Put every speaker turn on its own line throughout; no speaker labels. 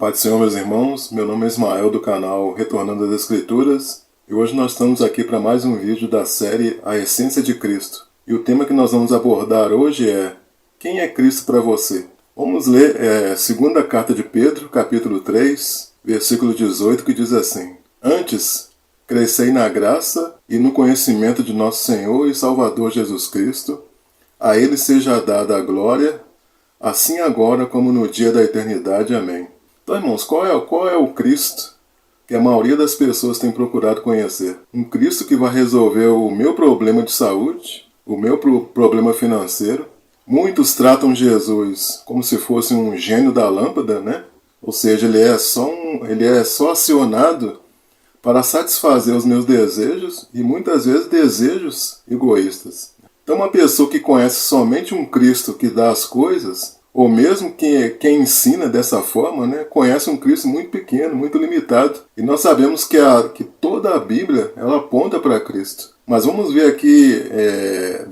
Pai do Senhor, meus irmãos, meu nome é Ismael do canal Retornando às Escrituras e hoje nós estamos aqui para mais um vídeo da série A Essência de Cristo. E o tema que nós vamos abordar hoje é: quem é Cristo para você? Vamos ler segunda carta de Pedro, capítulo 3, versículo 18, que diz assim: Antes, crescei na graça e no conhecimento de nosso Senhor e Salvador Jesus Cristo. A Ele seja dada a glória, assim agora como no dia da eternidade. Amém. Então, irmãos, qual é o Cristo que a maioria das pessoas tem procurado conhecer? Um Cristo que vai resolver o meu problema de saúde, o meu problema financeiro. Muitos tratam Jesus como se fosse um gênio da lâmpada, né? Ou seja, ele é só acionado para satisfazer os meus desejos e muitas vezes desejos egoístas. Então, uma pessoa que conhece somente um Cristo que dá as coisas, ou mesmo quem ensina dessa forma, né, conhece um Cristo muito pequeno, muito limitado. E nós sabemos que toda a Bíblia ela aponta para Cristo. Mas vamos ver aqui,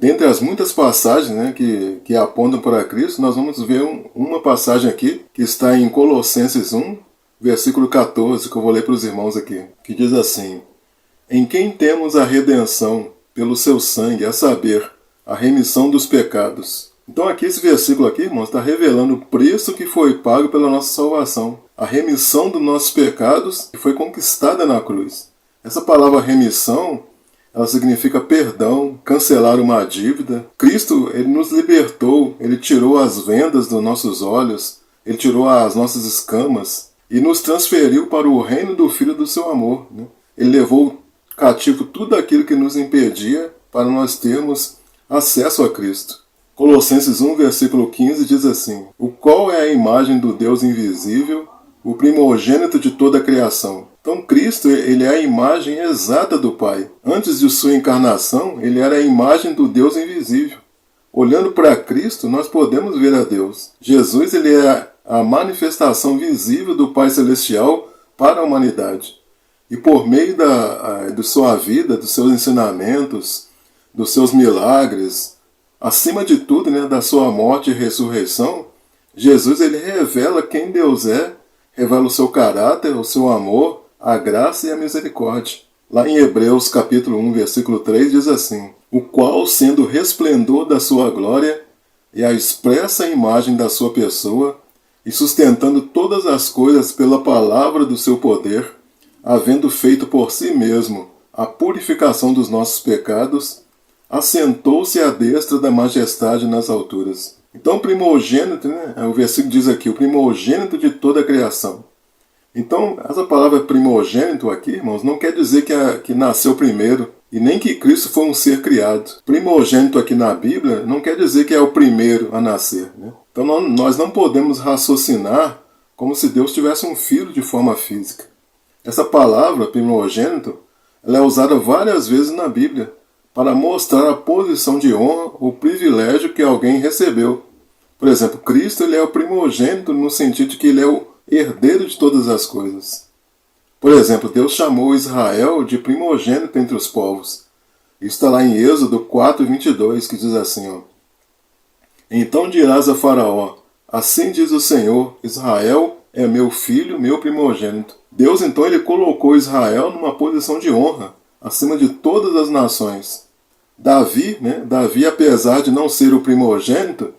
dentre as muitas passagens, né, que apontam para Cristo, nós vamos ver uma passagem aqui que está em Colossenses 1, versículo 14, que eu vou ler para os irmãos aqui, que diz assim: Em quem temos a redenção pelo seu sangue, a saber, a remissão dos pecados. Então aqui esse versículo aqui, irmãos, está revelando o preço que foi pago pela nossa salvação. A remissão dos nossos pecados que foi conquistada na cruz. Essa palavra remissão, ela significa perdão, cancelar uma dívida. Cristo, ele nos libertou, ele tirou as vendas dos nossos olhos, ele tirou as nossas escamas e nos transferiu para o reino do Filho do seu amor, né? Ele levou cativo tudo aquilo que nos impedia para nós termos acesso a Cristo. Colossenses 1, versículo 15 diz assim: O qual é a imagem do Deus invisível, o primogênito de toda a criação. Então Cristo, ele é a imagem exata do Pai. Antes de sua encarnação, ele era a imagem do Deus invisível. Olhando para Cristo, nós podemos ver a Deus. Jesus, ele é a manifestação visível do Pai Celestial para a humanidade. E por meio de sua vida, dos seus ensinamentos, dos seus milagres, acima de tudo, né, da sua morte e ressurreição, Jesus, ele revela quem Deus é, revela o seu caráter, o seu amor, a graça e a misericórdia. Lá em Hebreus capítulo 1, versículo 3 diz assim: O qual, sendo o resplendor da sua glória e a expressa imagem da sua pessoa, e sustentando todas as coisas pela palavra do seu poder, havendo feito por si mesmo a purificação dos nossos pecados, assentou-se à destra da majestade nas alturas. Então, primogênito, né? O versículo diz aqui, o primogênito de toda a criação. Então, essa palavra primogênito aqui, irmãos, não quer dizer que nasceu primeiro, e nem que Cristo foi um ser criado. Primogênito aqui na Bíblia não quer dizer que é o primeiro a nascer, né? Então, nós não podemos raciocinar como se Deus tivesse um filho de forma física. Essa palavra, primogênito, ela é usada várias vezes na Bíblia para mostrar a posição de honra, o privilégio que alguém recebeu. Por exemplo, Cristo, ele é o primogênito no sentido de que ele é o herdeiro de todas as coisas. Por exemplo, Deus chamou Israel de primogênito entre os povos. Isso está lá em Êxodo 4, 22, que diz assim, ó: Então dirás a Faraó: Assim diz o Senhor, Israel é meu filho, meu primogênito. Deus, então, ele colocou Israel numa posição de honra, acima de todas as nações. Davi, apesar de não ser o primogênito,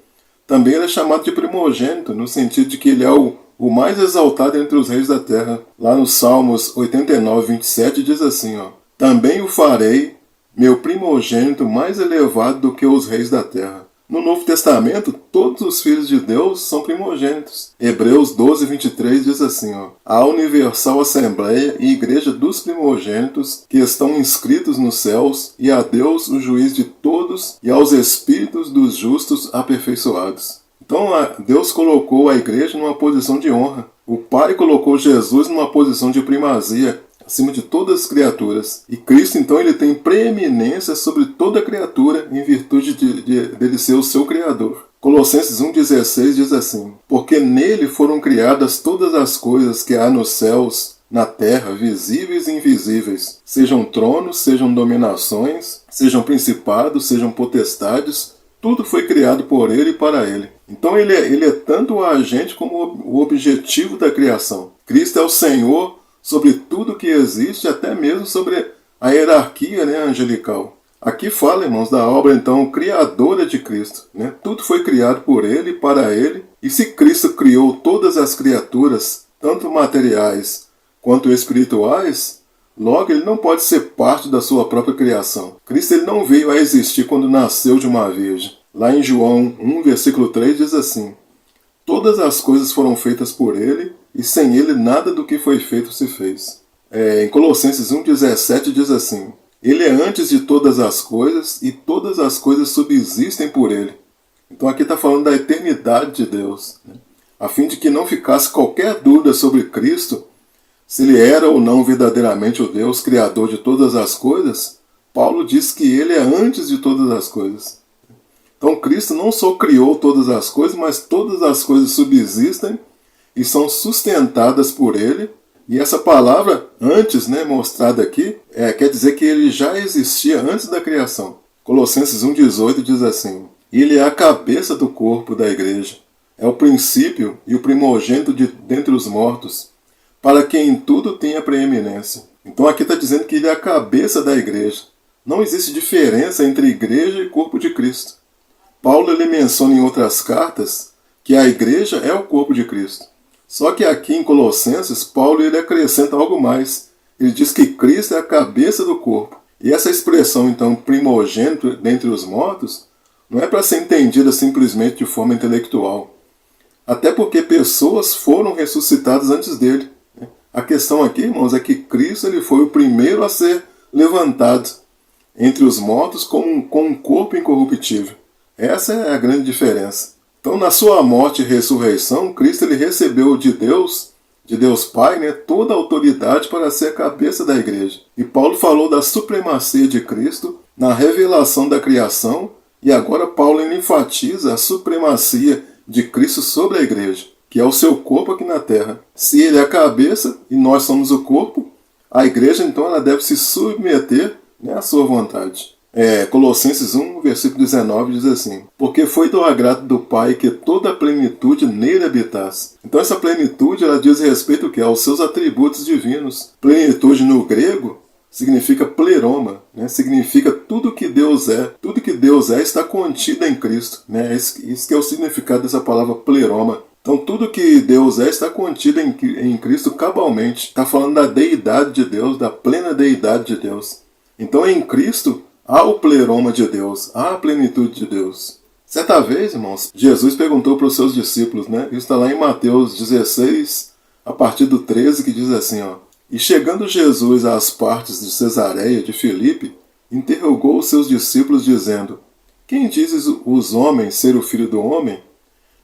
também ele é chamado de primogênito, no sentido de que ele é o mais exaltado entre os reis da terra. Lá nos Salmos 89, 27 diz assim, ó: Também o farei, meu primogênito, mais elevado do que os reis da terra. No Novo Testamento, todos os filhos de Deus são primogênitos. Hebreus 12, 23 diz assim, ó: A universal assembleia e igreja dos primogênitos que estão inscritos nos céus, e a Deus, o juiz de todos, e aos espíritos dos justos aperfeiçoados. Então, Deus colocou a igreja numa posição de honra. O Pai colocou Jesus numa posição de primazia, acima de todas as criaturas. E Cristo, então, ele tem preeminência sobre toda criatura em virtude dele ser o seu Criador. Colossenses 1,16 diz assim: Porque nele foram criadas todas as coisas que há nos céus, na terra, visíveis e invisíveis, sejam tronos, sejam dominações, sejam principados, sejam potestades, tudo foi criado por ele e para ele. Então ele é tanto o agente como o objetivo da criação. Cristo é o Senhor sobre tudo que existe, até mesmo sobre a hierarquia, né, angelical. Aqui fala, irmãos, da obra, então, criadora de Cristo. Né? Tudo foi criado por Ele e para Ele. E se Cristo criou todas as criaturas, tanto materiais quanto espirituais, logo ele não pode ser parte da sua própria criação. Cristo ele não veio a existir quando nasceu de uma virgem. Lá em João 1, versículo 3, diz assim: todas as coisas foram feitas por Ele, e sem Ele nada do que foi feito se fez. Em Colossenses 1,17 diz assim: Ele é antes de todas as coisas, e todas as coisas subsistem por Ele. Então aqui está falando da eternidade de Deus, né? A fim de que não ficasse qualquer dúvida sobre Cristo, se Ele era ou não verdadeiramente o Deus criador de todas as coisas. Paulo diz que Ele é antes de todas as coisas. Então Cristo não só criou todas as coisas, mas todas as coisas subsistem e são sustentadas por Ele. E essa palavra antes, né, mostrada aqui, quer dizer que Ele já existia antes da criação. Colossenses 1,18 diz assim: Ele é a cabeça do corpo da igreja, é o princípio e o primogênito dentre os mortos, para que em tudo tenha preeminência. Então aqui está dizendo que Ele é a cabeça da igreja. Não existe diferença entre igreja e corpo de Cristo. Paulo ele menciona em outras cartas que a igreja é o corpo de Cristo. Só que aqui em Colossenses, Paulo ele acrescenta algo mais. Ele diz que Cristo é a cabeça do corpo. E essa expressão, então, primogênito dentre os mortos, não é para ser entendida simplesmente de forma intelectual. Até porque pessoas foram ressuscitadas antes dele. A questão aqui, irmãos, é que Cristo ele foi o primeiro a ser levantado entre os mortos com um corpo incorruptível. Essa é a grande diferença. Então, na sua morte e ressurreição, Cristo ele recebeu de Deus Pai, né, toda a autoridade para ser a cabeça da igreja. E Paulo falou da supremacia de Cristo na revelação da criação, e agora Paulo ele enfatiza a supremacia de Cristo sobre a igreja, que é o seu corpo aqui na terra. Se ele é a cabeça e nós somos o corpo, a igreja então ela deve se submeter, né, à sua vontade. Colossenses 1, versículo 19 diz assim: Porque foi do agrado do Pai que toda a plenitude nele habitasse. Então essa plenitude ela diz respeito aos seus atributos divinos. Plenitude no grego significa pleroma, né? Significa tudo que Deus é. Tudo que Deus é está contido em Cristo, né? Isso que é o significado dessa palavra pleroma. Então tudo que Deus é está contido em Cristo cabalmente. Está falando da deidade de Deus, da plena deidade de Deus. Então em Cristo há o pleroma de Deus, há a plenitude de Deus. Certa vez, irmãos, Jesus perguntou para os seus discípulos, né? Isso está lá em Mateus 16, a partir do 13, que diz assim, ó: E chegando Jesus às partes de Cesareia de Filipe, interrogou os seus discípulos, dizendo: Quem dizes os homens ser o Filho do Homem?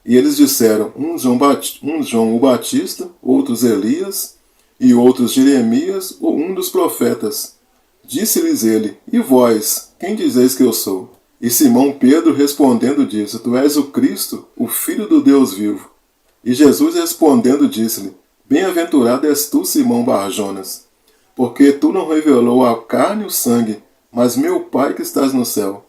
E eles disseram: uns João o Batista, outros Elias, e outros Jeremias, ou um dos profetas. Disse-lhes ele: E vós, quem dizeis que eu sou? E Simão Pedro respondendo disse: Tu és o Cristo, o Filho do Deus vivo. E Jesus respondendo disse-lhe: Bem-aventurado és tu, Simão Barjonas, porque tu não revelou a carne e o sangue, mas meu Pai que estás no céu.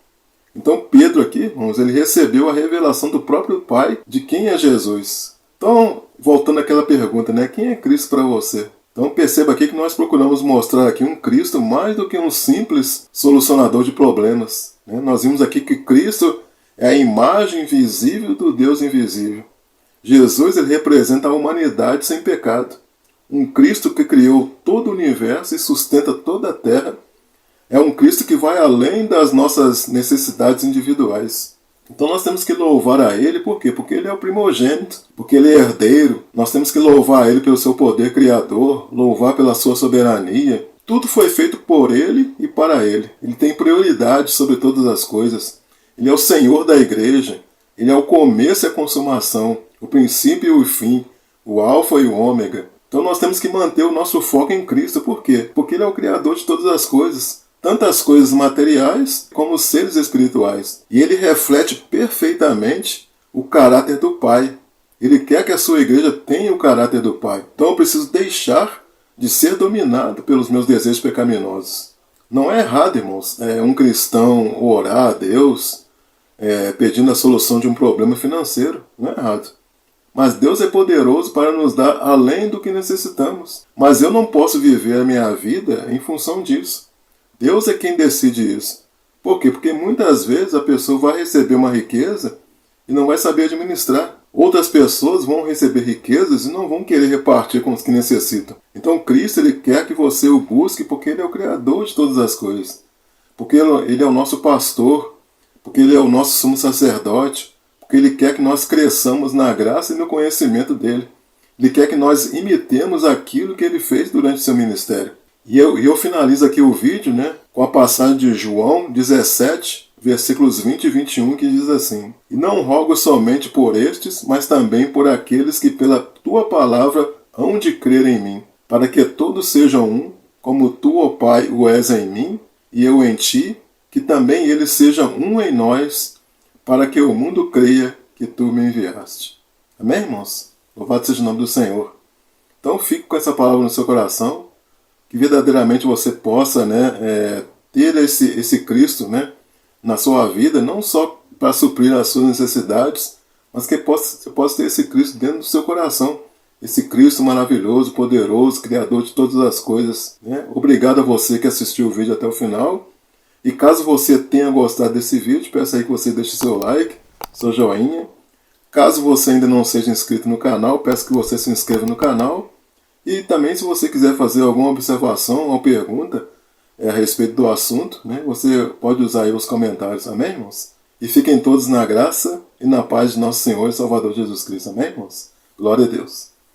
Então Pedro aqui, irmãos, ele recebeu a revelação do próprio Pai de quem é Jesus. Então, voltando àquela pergunta, né? Quem é Cristo para você? Então perceba aqui que nós procuramos mostrar aqui um Cristo mais do que um simples solucionador de problemas, né? Nós vimos aqui que Cristo é a imagem visível do Deus invisível. Jesus ele representa a humanidade sem pecado. Um Cristo que criou todo o universo e sustenta toda a terra. É um Cristo que vai além das nossas necessidades individuais. Então nós temos que louvar a Ele, por quê? Porque Ele é o primogênito, porque Ele é herdeiro. Nós temos que louvar a Ele pelo seu poder criador, louvar pela sua soberania. Tudo foi feito por Ele e para Ele. Ele tem prioridade sobre todas as coisas. Ele é o Senhor da igreja. Ele é o começo e a consumação, o princípio e o fim, o alfa e o ômega. Então nós temos que manter o nosso foco em Cristo. Por quê? Porque Ele é o Criador de todas as coisas. Tanto as coisas materiais como os seres espirituais. E ele reflete perfeitamente o caráter do Pai. Ele quer que a sua igreja tenha o caráter do Pai. Então eu preciso deixar de ser dominado pelos meus desejos pecaminosos. Não é errado, irmãos, um cristão orar a Deus, pedindo a solução de um problema financeiro. Não é errado. Mas Deus é poderoso para nos dar além do que necessitamos. Mas eu não posso viver a minha vida em função disso. Deus é quem decide isso. Por quê? Porque muitas vezes a pessoa vai receber uma riqueza e não vai saber administrar. Outras pessoas vão receber riquezas e não vão querer repartir com os que necessitam. Então Cristo, Ele quer que você o busque porque Ele é o Criador de todas as coisas. Porque Ele é o nosso pastor, porque Ele é o nosso sumo sacerdote, porque Ele quer que nós cresçamos na graça e no conhecimento dEle. Ele quer que nós imitemos aquilo que Ele fez durante o seu ministério. E eu finalizo aqui o vídeo, com a passagem de João 17, versículos 20 e 21, que diz assim: E não rogo somente por estes, mas também por aqueles que pela tua palavra hão de crer em mim, para que todos sejam um, como tu, ó Pai, o és em mim, e eu em ti, que também eles sejam um em nós, para que o mundo creia que tu me enviaste. Amém, irmãos? Louvado seja o nome do Senhor. Então fique com essa palavra no seu coração, que verdadeiramente você possa ter esse Cristo na sua vida, não só para suprir as suas necessidades, mas que você possa ter esse Cristo dentro do seu coração. Esse Cristo maravilhoso, poderoso, Criador de todas as coisas. Obrigado a você que assistiu o vídeo até o final. E caso você tenha gostado desse vídeo, peço aí que você deixe seu like, seu joinha. Caso você ainda não seja inscrito no canal, peço que você se inscreva no canal. E também, se você quiser fazer alguma observação ou pergunta a respeito do assunto, você pode usar aí os comentários, amém, irmãos? E fiquem todos na graça e na paz de nosso Senhor e Salvador Jesus Cristo, amém, irmãos? Glória a Deus.